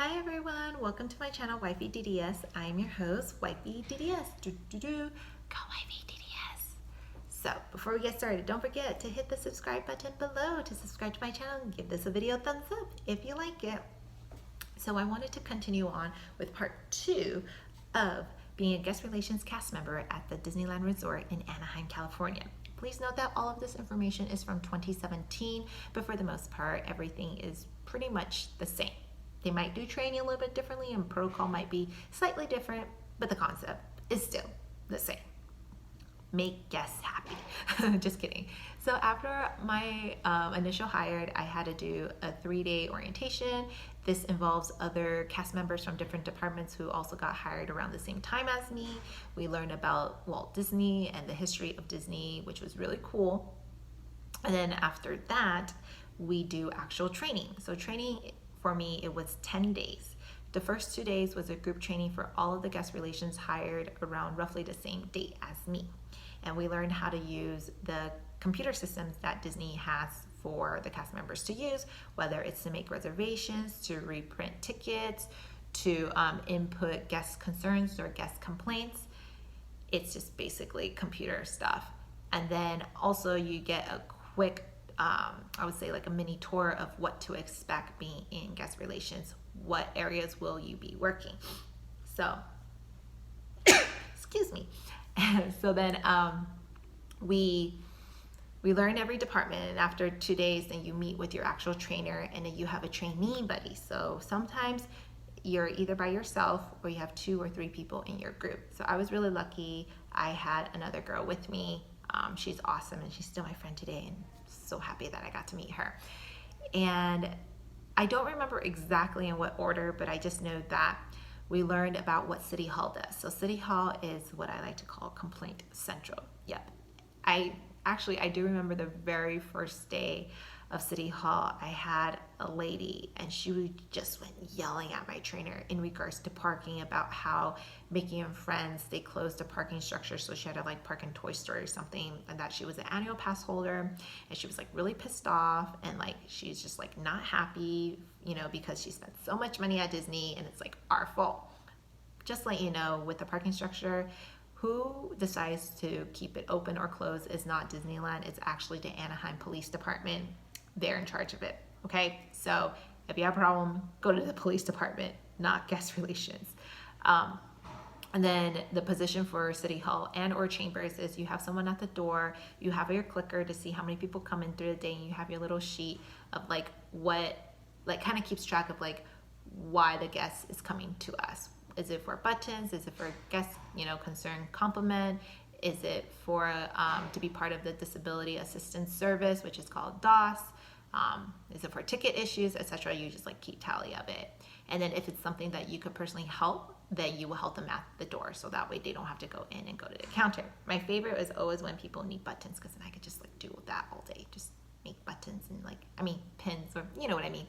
Hi everyone, welcome to my channel Wifey DDS. I am your host, Wifey DDS. Go Wifey DDS. So before we get started, don't forget to hit the subscribe button below to subscribe to my channel and give this a video a thumbs up if you like it. So I wanted to continue on with part 2 of being a guest relations cast member at the Disneyland Resort in Anaheim, California. Please note that all of this information is from 2017, but for the most part, everything is pretty much the same. They might do training a little bit differently and protocol might be slightly different, but the concept is still the same. Make guests happy. Just kidding. So after my initial hire, I had to do a 3-day orientation. This involves other cast members from different departments who also got hired around the same time as me. We learned about Walt Disney and the history of Disney, which was really cool. And then after that, we do actual training. So training for me, it was 10 days. The first 2 days was a group training for all of the guest relations hired around roughly the same date as me. And we learned how to use the computer systems that Disney has for the cast members to use, whether it's to make reservations, to reprint tickets, to input guest concerns or guest complaints. It's just basically computer stuff. And then also you get a quick I would say like a mini tour of what to expect being in guest relations. What areas will you be working? So, excuse me. So then we learn every department, and after 2 days, then you meet with your actual trainer, and then you have a trainee buddy. So sometimes you're either by yourself or you have 2 or 3 people in your group. So I was really lucky. I had another girl with me. She's awesome, and she's still my friend today, and so happy that I got to meet her. And I don't remember exactly in what order, but I just know that we learned about what City Hall does. So City Hall is what I like to call Complaint Central. Yep. I do remember the very first day of City Hall, I had a lady and she just went yelling at my trainer in regards to parking, about how Mickey and Friends, they closed the parking structure, so she had to like park in Toy Story or something, and that she was an annual pass holder, and she was like really pissed off, and like she's just like not happy, because she spent so much money at Disney and it's like our fault. Just let you know, with the parking structure, who decides to keep it open or closed is not Disneyland. It's actually the Anaheim Police Department. They're in charge of it, okay? So if you have a problem, go to the police department, not guest relations. And then the position for City Hall and or Chambers is you have someone at the door, you have your clicker to see how many people come in through the day, and you have your little sheet of like what, like kind of keeps track of like why the guest is coming to us. Is it for buttons? Is it for guest, concern compliment? Is it for to be part of the Disability Assistance Service, which is called DOS? Is it for ticket issues, etc.? You just like keep tally of it. And then if it's something that you could personally help, then you will help them at the door, so that way they don't have to go in and go to the counter. My favorite is always when people need buttons, because then I could just like do that all day. Just make buttons and pins, or you know what I mean.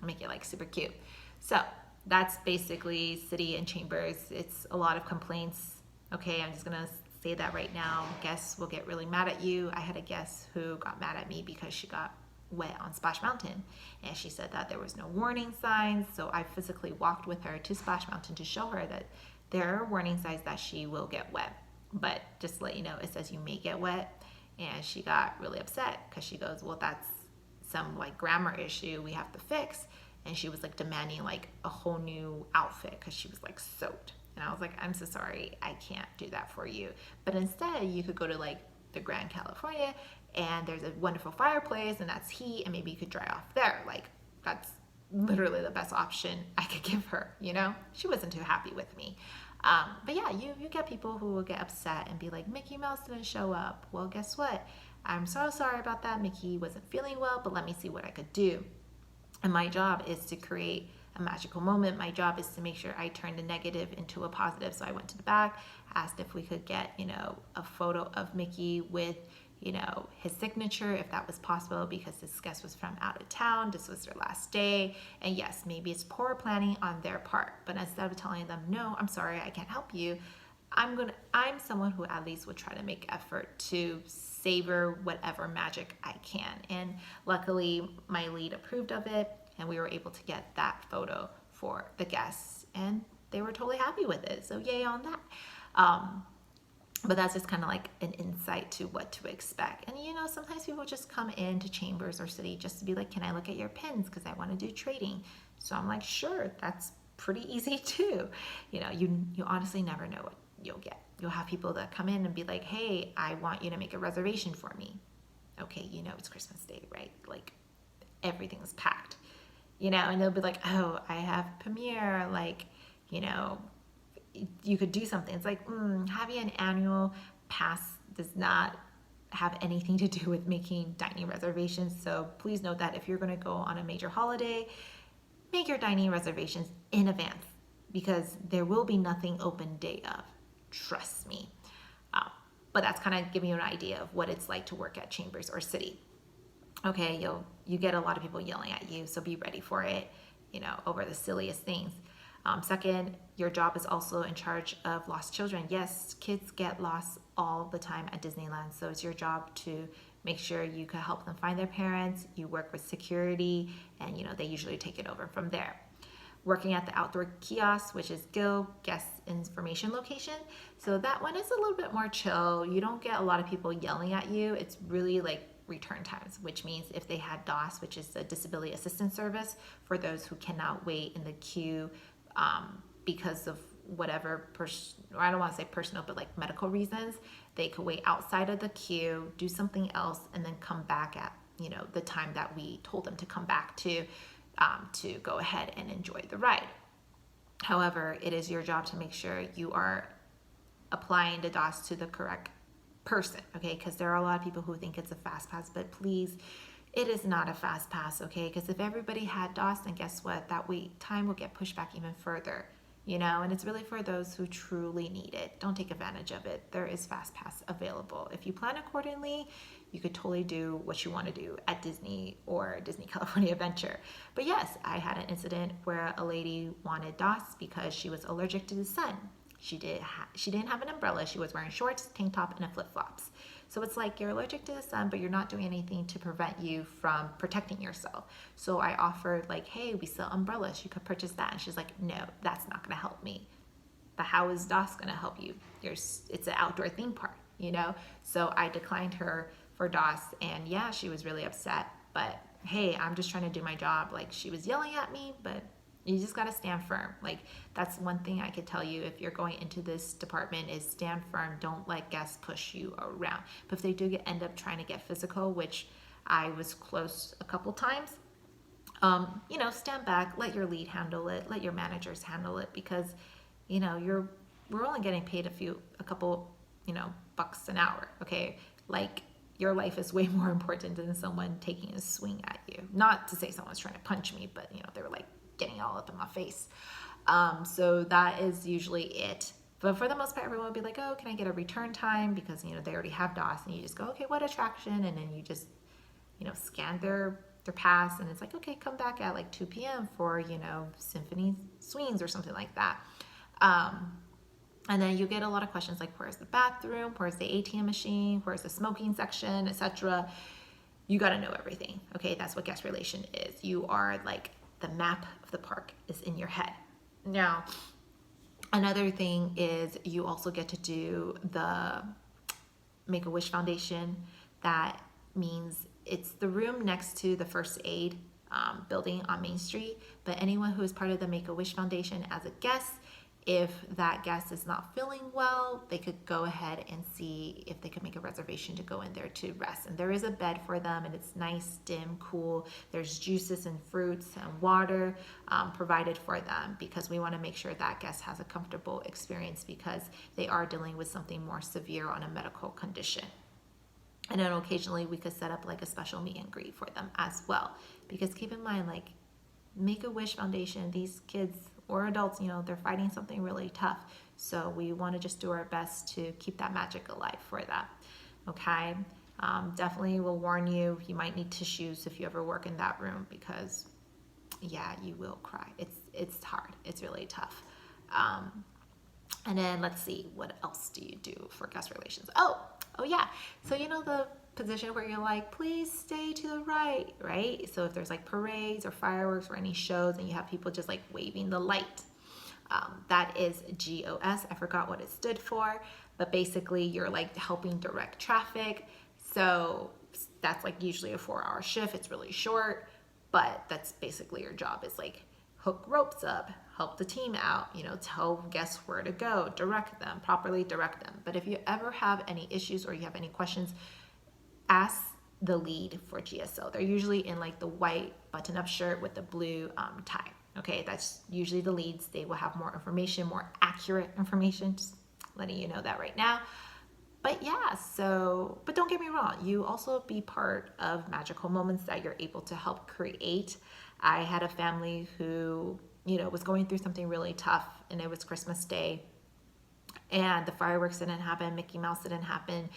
Make it like super cute. So that's basically City and Chambers. It's a lot of complaints. Okay, I'm just gonna say that right now. Guests will get really mad at you. I had a guest who got mad at me because she got wet on Splash Mountain, and she said that there was no warning signs. So I physically walked with her to Splash Mountain to show her that there are warning signs that she will get wet. But just to let you know, it says you may get wet. And she got really upset because she goes, well, that's some like grammar issue we have to fix. And she was like demanding like a whole new outfit because she was like soaked. And I was like, I'm so sorry, I can't do that for you. But instead, you could go to like the Grand California, and there's a wonderful fireplace, and that's heat, and maybe you could dry off there. Like, that's literally the best option I could give her, She wasn't too happy with me. But yeah, you get people who will get upset and be like, Mickey Mouse didn't show up. Well, guess what? I'm so sorry about that. Mickey wasn't feeling well, but let me see what I could do. And my job is to create a magical moment. My job is to make sure I turn the negative into a positive. So I went to the back, asked if we could get, a photo of Mickey with, his signature, if that was possible, because this guest was from out of town. This was their last day. And yes, maybe it's poor planning on their part, but instead of telling them, no, I'm sorry, I can't help you, I'm someone who at least would try to make effort to savor whatever magic I can. And luckily my lead approved of it, and we were able to get that photo for the guests, and they were totally happy with it. So yay on that. But that's just kind of like an insight to what to expect. And sometimes people just come into Chambers or City just to be like, can I look at your pins? Because I want to do trading. So I'm like, sure, that's pretty easy too. You honestly never know what you'll get. You'll have people that come in and be like, hey, I want you to make a reservation for me. Okay, it's Christmas Day, right? Like everything's packed, and they'll be like, oh, I have Premiere, like, you could do something. It's like, having an annual pass does not have anything to do with making dining reservations. So please note that if you're going to go on a major holiday, make your dining reservations in advance, because there will be nothing open day of. Trust me. But that's kind of giving you an idea of what it's like to work at Chambers or City. Okay, you get a lot of people yelling at you, so be ready for it, over the silliest things. Second, your job is also in charge of lost children. Yes, kids get lost all the time at Disneyland, so it's your job to make sure you can help them find their parents. You work with security, and they usually take it over from there. Working at the outdoor kiosk, which is GIL, Guest Information Location. So that one is a little bit more chill. You don't get a lot of people yelling at you. It's really like return times, which means if they had DOS, which is the Disability Assistance Service, for those who cannot wait in the queue because of whatever, I don't want to say personal, but like medical reasons, they could wait outside of the queue, do something else, and then come back at the time that we told them to come back to go ahead and enjoy the ride. However, it is your job to make sure you are applying the DOS to the correct person, okay? Because there are a lot of people who think it's a fast pass, but please, it is not a fast pass, okay? Because if everybody had DOS, then guess what? That wait time will get pushed back even further, and it's really for those who truly need it. Don't take advantage of it. There is fast pass available. If you plan accordingly, you could totally do what you want to do at Disney or Disney California Adventure. But yes, I had an incident where a lady wanted DOS because she was allergic to the sun. She didn't have an umbrella. She was wearing shorts, tank top, and flip-flops. So it's like you're allergic to the sun, but you're not doing anything to prevent you from protecting yourself. So I offered like, hey, we sell umbrellas. You could purchase that. And she's like, no, that's not going to help me. But how is DOS going to help you? It's an outdoor theme park, So I declined her for DOS, and yeah, she was really upset. But hey, I'm just trying to do my job. Like, she was yelling at me, but you just got to stand firm. Like, that's one thing I could tell you if you're going into this department is stand firm. Don't let guests push you around. But if they do end up trying to get physical, which I was close a couple times, stand back, let your lead handle it, let your managers handle it, because we're only getting paid a couple bucks an hour, okay? Like, your life is way more important than someone taking a swing at you. Not to say someone's trying to punch me, but they were like getting all up in my face. So that is usually it. But for the most part, everyone will be like, oh, can I get a return time? Because, they already have DOS, and you just go, okay, what attraction? And then you just, scan their pass, and it's like, okay, come back at like 2 p.m. for, Symphony Swings or something like that. And then you get a lot of questions like, where's the bathroom? Where's the ATM machine? Where's the smoking section, etc. You got to know everything. Okay, that's what guest relation is. You are like, the map of the park is in your head. Now, another thing is you also get to do the Make-A-Wish Foundation. That means it's the room next to the first aid building on Main Street. But anyone who is part of the Make-A-Wish Foundation as a guest, if that guest is not feeling well, they could go ahead and see if they could make a reservation to go in there to rest. And there is a bed for them, and it's nice, dim, cool. There's juices and fruits and water provided for them, because we want to make sure that guest has a comfortable experience, because they are dealing with something more severe on a medical condition. And then occasionally we could set up like a special meet and greet for them as well. Because keep in mind, like, Make-A-Wish Foundation, these kids or adults, they're fighting something really tough. So we want to just do our best to keep that magic alive for them. Okay? Definitely will warn you, you might need tissues if you ever work in that room, because yeah, you will cry. It's hard. It's really tough. And then let's see, what else do you do for guest relations? Oh yeah. So the position where you're like, please stay to the right, right? So if there's like parades or fireworks or any shows and you have people just like waving the light, that is GOS. I forgot what it stood for, but basically you're like helping direct traffic. So that's like usually a 4-hour shift. It's really short, but that's basically your job, is like hook ropes up, help the team out, tell guests where to go, direct them, properly direct them. But if you ever have any issues or you have any questions, ask the lead for GSO. They're usually in like the white button-up shirt with the blue tie. Okay, that's usually the leads. They will have more information, more accurate information. Just letting you know that right now. But yeah, but don't get me wrong, you also be part of magical moments that you're able to help create. I had a family who, was going through something really tough, and it was Christmas Day, and the fireworks didn't happen, Mickey Mouse didn't happen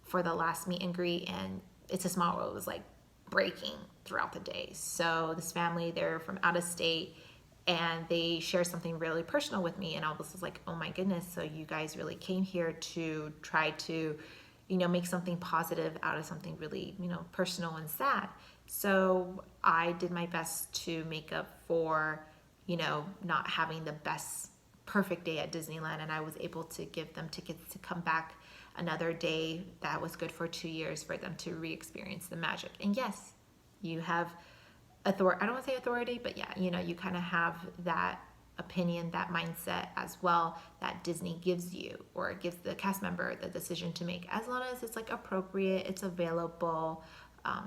for the last meet and greet, and It's a Small World was like breaking throughout the day. So this family, they're from out of state, and they shared something really personal with me, and I was just like, oh my goodness, so you guys really came here to try to, make something positive out of something really, personal and sad. So I did my best to make up for, not having the best perfect day at Disneyland, and I was able to give them tickets to come back another day that was good for 2 years for them to re-experience the magic. And yes, you have authority. I don't want to say authority, but yeah, you kind of have that opinion, that mindset as well, that Disney gives you, or it gives the cast member the decision to make, as long as it's like appropriate, it's available.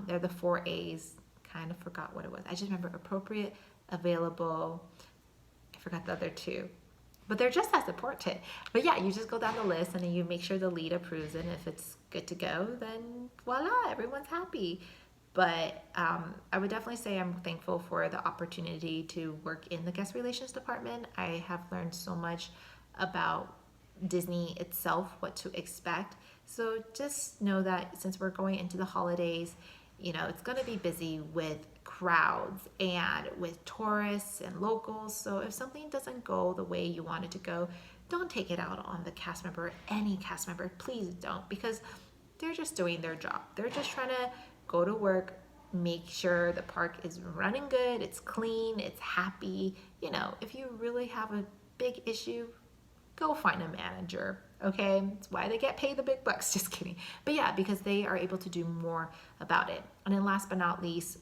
They're the 4 A's. Kind of forgot what it was. I just remember appropriate, available. I forgot the other 2. But they're just as important. But yeah, you just go down the list and then you make sure the lead approves it. And if it's good to go, then voila, everyone's happy. But I would definitely say I'm thankful for the opportunity to work in the guest relations department. I have learned so much about Disney itself, what to expect. So just know that since we're going into the holidays, it's going to be busy with crowds and with tourists and locals. So if something doesn't go the way you want it to go, don't take it out on the cast member, any cast member. Please don't, because they're just doing their job. They're just trying to go to work, make sure the park is running good, it's clean, it's happy. If you really have a big issue, go find a manager, okay? That's why they get paid the big bucks, just kidding. But yeah, because they are able to do more about it. And then last but not least,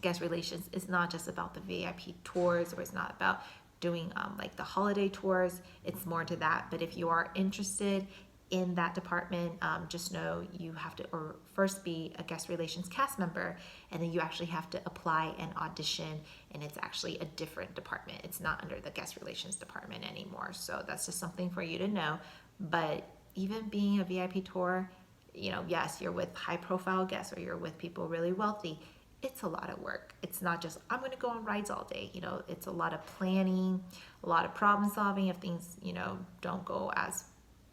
guest relations is not just about the VIP tours, or it's not about doing like the holiday tours. It's more to that. But if you are interested in that department, just know you have to first be a guest relations cast member, and then you actually have to apply and audition, and it's actually a different department. It's not under the guest relations department anymore. So that's just something for you to know. But even being a VIP tour, yes, you're with high profile guests or you're with people really wealthy. It's a lot of work. It's not just, I'm going to go on rides all day. It's a lot of planning, a lot of problem solving if things, don't go as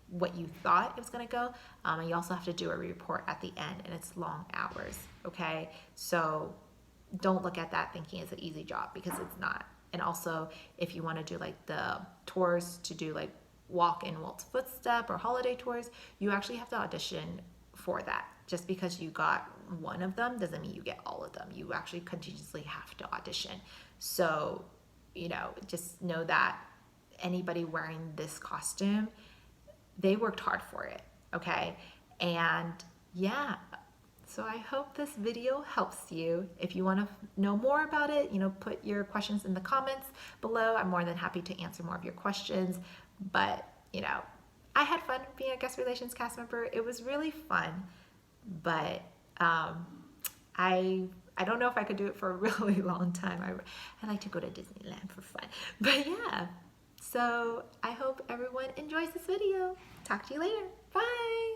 what you thought it was going to go. And you also have to do a report at the end, and it's long hours. Okay. So don't look at that thinking it's an easy job, because it's not. And also, if you want to do like the tours, to do like walk in Walt's footstep or holiday tours, you actually have to audition for that. Just because you got one of them doesn't mean you get all of them. You actually continuously have to audition. So, just know that anybody wearing this costume, they worked hard for it, okay? And yeah, so I hope this video helps you. If you want to know more about it, put your questions in the comments below. I'm more than happy to answer more of your questions. But, I had fun being a guest relations cast member. It was really fun. But I don't know if I could do it for a really long time. I like to go to Disneyland for fun. But yeah. So I hope everyone enjoys this video. Talk to you later. Bye.